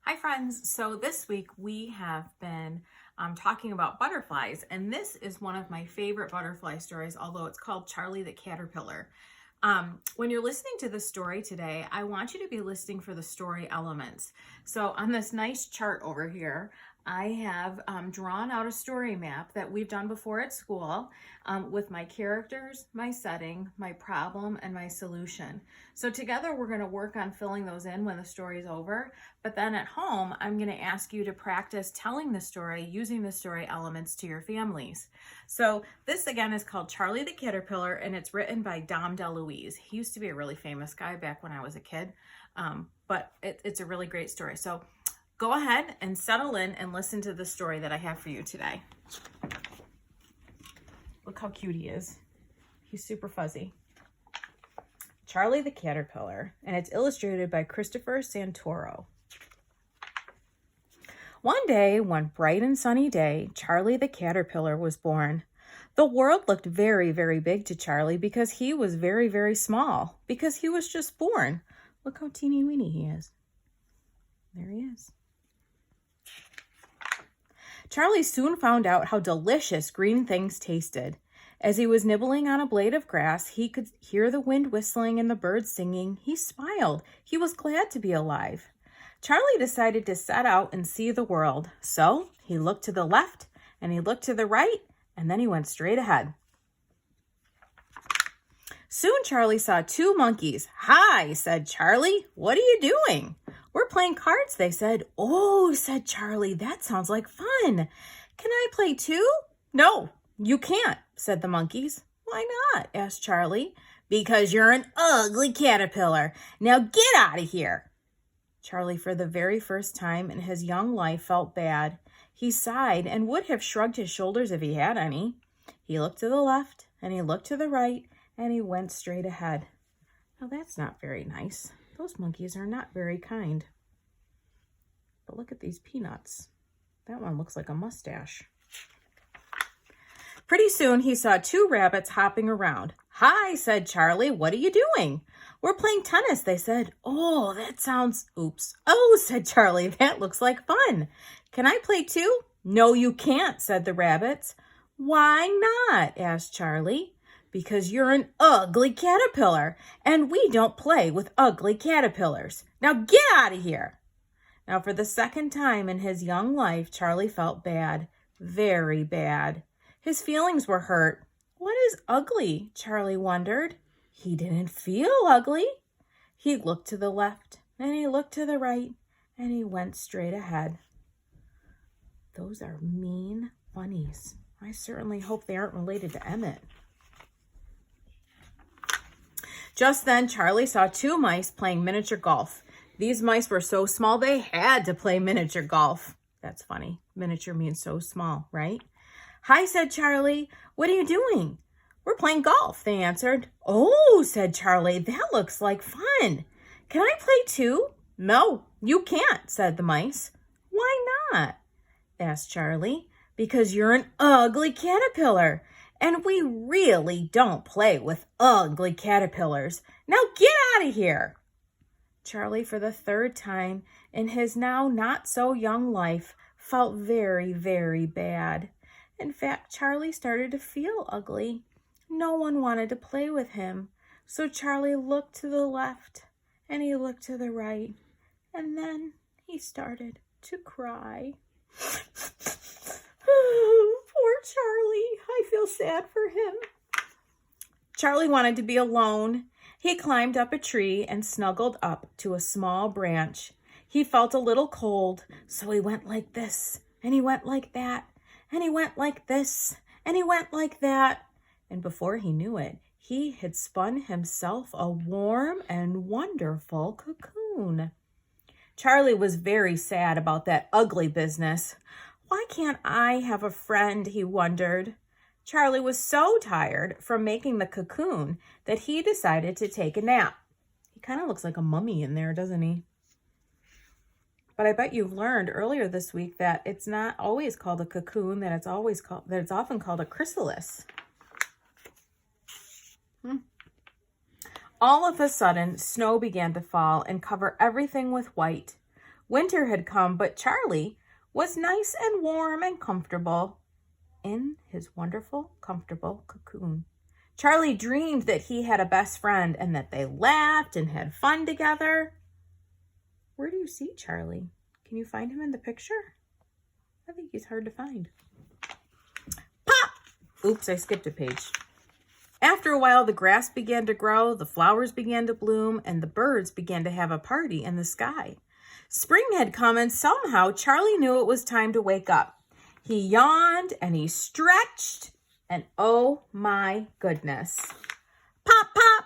Hi friends, so this week we have been talking about butterflies, and this is one of my favorite butterfly stories, although it's called Charlie the Caterpillar. When you're listening to the story today, I want you to be listening for the story elements. So on this nice chart over here, I have drawn out a story map that we've done before at school with my characters, my setting, my problem, and my solution. So together we're going to work on filling those in when the story is over. But then at home, I'm going to ask you to practice telling the story using the story elements to your families. So this again is called Charlie the Caterpillar, and it's written by Dom DeLuise. He used to be a really famous guy back when I was a kid, but it's a really great story. So go ahead and settle in and listen to the story that I have for you today. Look how cute he is. He's super fuzzy. Charlie the Caterpillar, and it's illustrated by Christopher Santoro. One day, one bright and sunny day, Charlie the Caterpillar was born. The world looked very, very big to Charlie because he was very, very small, because he was just born. Look how teeny weeny he is. There he is. Charlie soon found out how delicious green things tasted. As he was nibbling on a blade of grass, he could hear the wind whistling and the birds singing. He smiled. He was glad to be alive. Charlie decided to set out and see the world. So he looked to the left and he looked to the right, and then he went straight ahead. Soon Charlie saw two monkeys. "Hi," said Charlie. "What are you doing?" "We're playing cards," they said. "Oh," said Charlie, "that sounds like fun. Can I play too?" "No, you can't," said the monkeys. "Why not?" asked Charlie. "Because you're an ugly caterpillar. Now get out of here." Charlie, for the very first time in his young life, felt bad. He sighed and would have shrugged his shoulders if he had any. He looked to the left and he looked to the right and he went straight ahead. Now that's not very nice. Those monkeys are not very kind. But look at these peanuts. That one looks like a mustache. Pretty soon he saw two rabbits hopping around. "Hi," said Charlie. "What are you doing?" "We're playing tennis," they said. "Oh, that sounds..." "Oops." "Oh," said Charlie, "that looks like fun. Can I play too?" "No, you can't," said the rabbits. "Why not?" asked Charlie. "Because you're an ugly caterpillar, and we don't play with ugly caterpillars. Now get out of here." Now, for the second time in his young life, Charlie felt bad, very bad. His feelings were hurt. What is ugly? Charlie wondered. He didn't feel ugly. He looked to the left, and he looked to the right, and he went straight ahead. Those are mean bunnies. I certainly hope they aren't related to Emmett. Just then, Charlie saw two mice playing miniature golf. These mice were so small they had to play miniature golf. That's funny. Miniature means so small, right? "Hi," said Charlie. "What are you doing?" "We're playing golf," they answered. "Oh," said Charlie, "that looks like fun. Can I play too?" "No, you can't," said the mice. "Why not?" asked Charlie. "Because you're an ugly caterpillar, and we really don't play with ugly caterpillars. Now get out of here." Charlie, for the third time in his now not so young life, felt very, very bad. In fact, Charlie started to feel ugly. No one wanted to play with him. So Charlie looked to the left and he looked to the right, and then he started to cry. Poor Charlie. I feel sad for him. Charlie wanted to be alone. He climbed up a tree and snuggled up to a small branch. He felt a little cold, so he went like this, and he went like that, and he went like this, and he went like that. And before he knew it, he had spun himself a warm and wonderful cocoon. Charlie was very sad about that ugly business. Why can't I have a friend, he wondered. Charlie was so tired from making the cocoon that he decided to take a nap. He kind of looks like a mummy in there, doesn't he? But I bet you've learned earlier this week that it's not always called a cocoon, that it's often called a chrysalis. All of a sudden, snow began to fall and cover everything with white. Winter had come, but Charlie was nice and warm and comfortable in his wonderful, comfortable cocoon. Charlie dreamed that he had a best friend and that they laughed and had fun together. Where do you see Charlie? Can you find him in the picture? I think he's hard to find. Pop! Oops, I skipped a page. After a while, the grass began to grow, the flowers began to bloom, and the birds began to have a party in the sky. Spring had come, and somehow Charlie knew it was time to wake up. He yawned and he stretched, and oh my goodness. Pop, pop!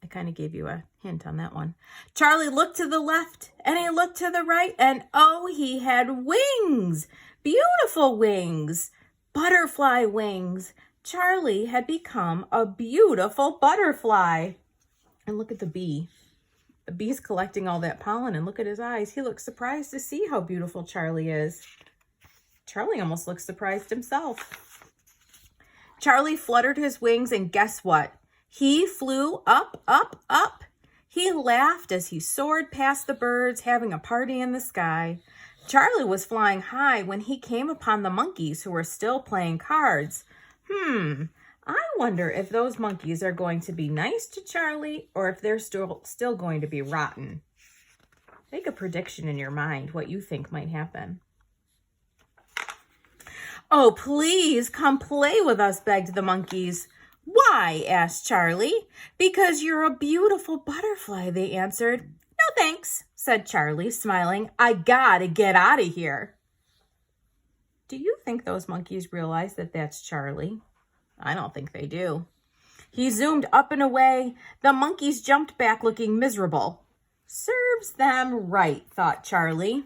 I kind of gave you a hint on that one. Charlie looked to the left and he looked to the right, and oh, he had wings! Beautiful wings! Butterfly wings! Charlie had become a beautiful butterfly. And look at the bee. The bee's collecting all that pollen, and look at his eyes. He looks surprised to see how beautiful Charlie is. Charlie almost looks surprised himself. Charlie fluttered his wings, and guess what? He flew up, up, up. He laughed as he soared past the birds, having a party in the sky. Charlie was flying high when he came upon the monkeys who were still playing cards. I wonder if those monkeys are going to be nice to Charlie or if they're still going to be rotten. Make a prediction in your mind what you think might happen. Oh, please come play with us, begged the monkeys. Why? Asked Charlie. Because you're a beautiful butterfly, they answered. No thanks, said Charlie, smiling. I gotta get out of here. Do you think those monkeys realize that that's Charlie? I don't think they do. He zoomed up and away. The monkeys jumped back looking miserable. Serves them right, thought Charlie.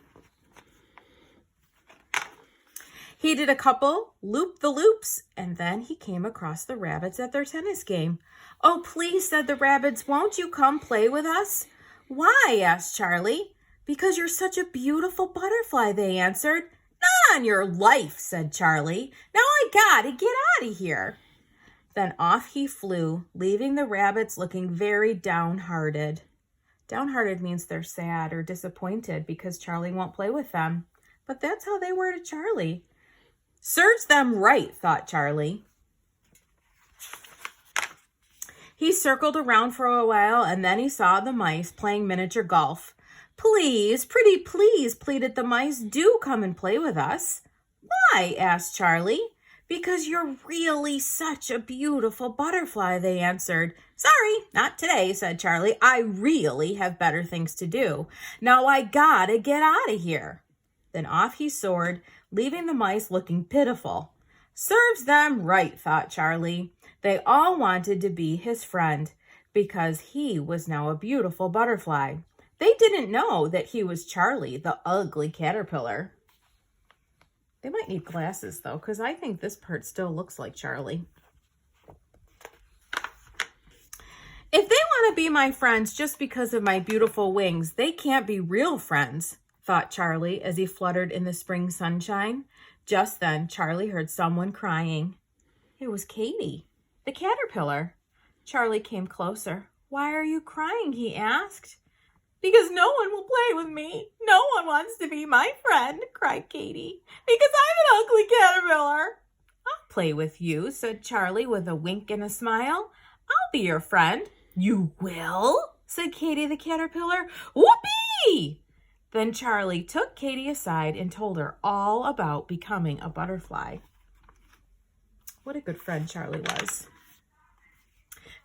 He did a couple loop-the-loops, and then he came across the rabbits at their tennis game. Oh, please, said the rabbits, won't you come play with us? Why? Asked Charlie. Because you're such a beautiful butterfly, they answered. Not on your life, said Charlie. Now I gotta get out of here. Then off he flew, leaving the rabbits looking very downhearted. Downhearted means they're sad or disappointed because Charlie won't play with them. But that's how they were to Charlie. Serves them right, thought Charlie. He circled around for a while, and then he saw the mice playing miniature golf. Please, pretty please, pleaded the mice, do come and play with us. Why? Asked Charlie. Because you're really such a beautiful butterfly, they answered. Sorry, not today, said Charlie. I really have better things to do. Now I gotta get out of here. Then off he soared, leaving the mice looking pitiful. Serves them right, thought Charlie. They all wanted to be his friend because he was now a beautiful butterfly. They didn't know that he was Charlie, the ugly caterpillar. They might need glasses, though, because I think this part still looks like Charlie. If they want to be my friends just because of my beautiful wings, they can't be real friends, thought Charlie as he fluttered in the spring sunshine. Just then, Charlie heard someone crying. It was Katie, the caterpillar. Charlie came closer. Why are you crying? He asked. Because no one will play with me. No one wants to be my friend, cried Katie. Because I'm an ugly caterpillar. I'll play with you, said Charlie with a wink and a smile. I'll be your friend. You will? Said Katie the caterpillar. Whoopee! Then Charlie took Katie aside and told her all about becoming a butterfly. What a good friend Charlie was.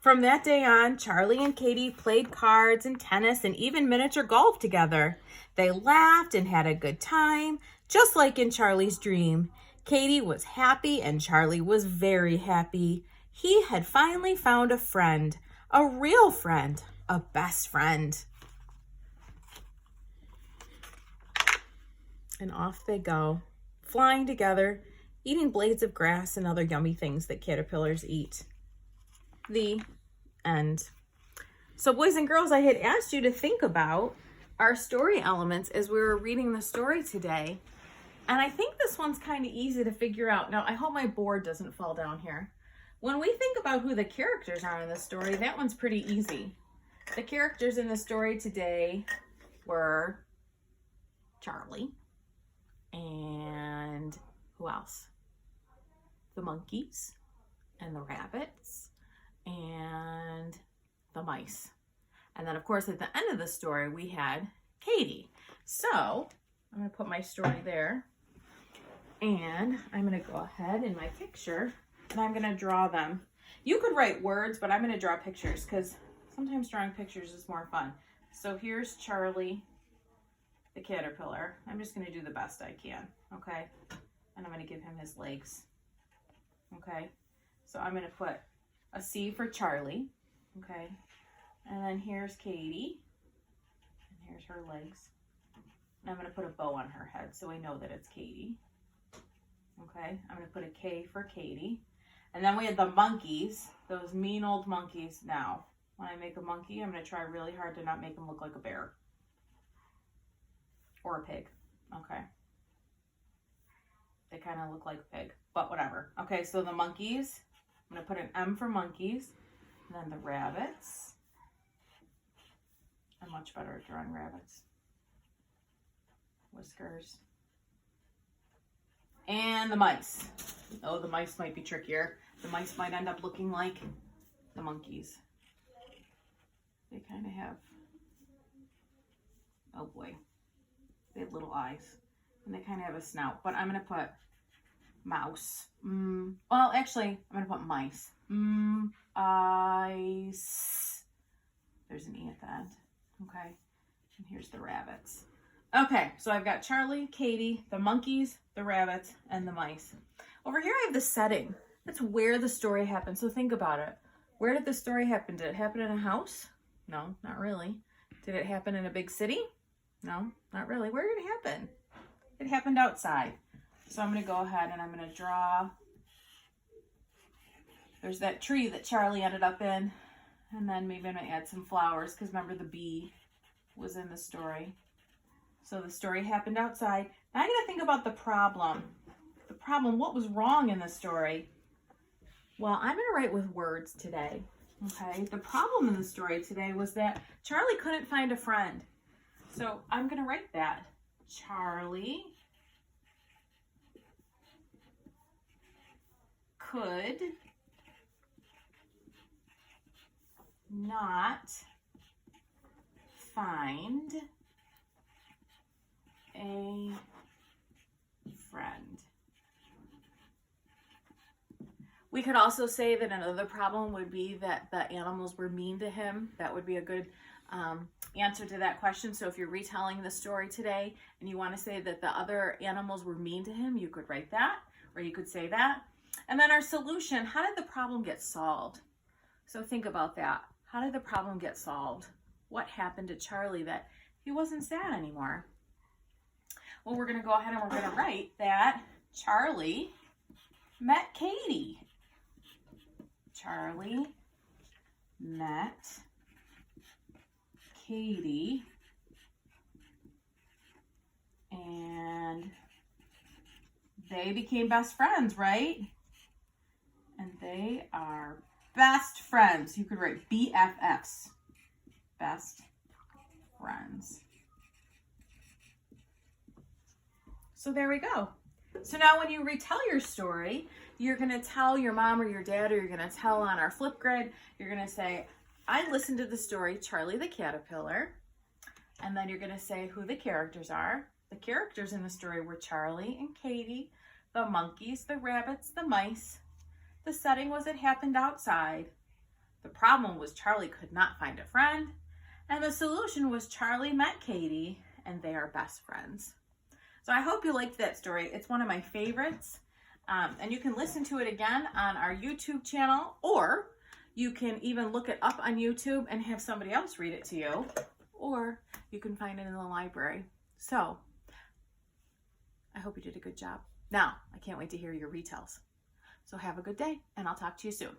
From that day on, Charlie and Katie played cards and tennis and even miniature golf together. They laughed and had a good time, just like in Charlie's dream. Katie was happy and Charlie was very happy. He had finally found a friend, a real friend, a best friend. And off they go, flying together, eating blades of grass and other yummy things that caterpillars eat. The end. So boys and girls, I had asked you to think about our story elements as we were reading the story today. And I think this one's kind of easy to figure out. Now, I hope my board doesn't fall down here. When we think about who the characters are in the story, that one's pretty easy. The characters in the story today were Charlie. And who else? The monkeys and the rabbits and the mice. And then, of course, at the end of the story, we had Katie. So I'm going to put my story there. And I'm going to go ahead in my picture and I'm going to draw them. You could write words, but I'm going to draw pictures because sometimes drawing pictures is more fun. So here's Charlie, the caterpillar. I'm just going to do the best I can, okay? And I'm going to give him his legs, okay? So I'm going to put a C for Charlie, okay? And then here's Katie, and here's her legs. And I'm going to put a bow on her head so we know that it's Katie, okay? I'm going to put a K for Katie. And then we had the monkeys, those mean old monkeys. Now, when I make a monkey, I'm going to try really hard to not make him look like a bear. Or a pig. Okay. They kind of look like a pig, but whatever. Okay, so the monkeys, I'm going to put an M for monkeys. And then the rabbits. I'm much better at drawing rabbits. Whiskers. And the mice. Oh, the mice might be trickier. The mice might end up looking like the monkeys. They kind of have, oh boy, they have little eyes. And they kind of have a snout. But I'm going to put mouse. Well, actually, I'm going to put mice. Ice. There's an E at the end. Okay. And here's the rabbits. Okay, so I've got Charlie, Katie, the monkeys, the rabbits, and the mice. Over here I have the setting. That's where the story happened. So think about it. Where did the story happen? Did it happen in a house? No, not really. Did it happen in a big city? No, not really. Where did it happen? It happened outside. So I'm going to go ahead and I'm going to draw. There's that tree that Charlie ended up in. And then maybe I'm going to add some flowers because remember the bee was in the story. So the story happened outside. Now I got to think about the problem. The problem, what was wrong in the story? Well, I'm going to write with words today. Okay, the problem in the story today was that Charlie couldn't find a friend. So I'm going to write that. Charlie could not find a friend. We could also say that another problem would be that the animals were mean to him. That would be a good answer to that question. So if you're retelling the story today and you want to say that the other animals were mean to him, you could write that, or you could say that. And then our solution, how did the problem get solved? So think about that. How did the problem get solved? What happened to Charlie that he wasn't sad anymore? Well, we're going to go ahead and we're going to write that Charlie met Katie. Charlie met Katie and they became best friends, right? And they are best friends. You could write BFFs, best friends. So there we go. So now when you retell your story, you're going to tell your mom or your dad, or you're going to tell on our flip grid, you're going to say, I listened to the story, Charlie the Caterpillar. And then you're going to say who the characters are. The characters in the story were Charlie and Katie, the monkeys, the rabbits, the mice. The setting was it happened outside. The problem was Charlie could not find a friend. And the solution was Charlie met Katie and they are best friends. So I hope you liked that story. It's one of my favorites. And you can listen to it again on our YouTube channel, or you can even look it up on YouTube and have somebody else read it to you, or you can find it in the library. So I hope you did a good job. Now, I can't wait to hear your retells. So have a good day, and I'll talk to you soon.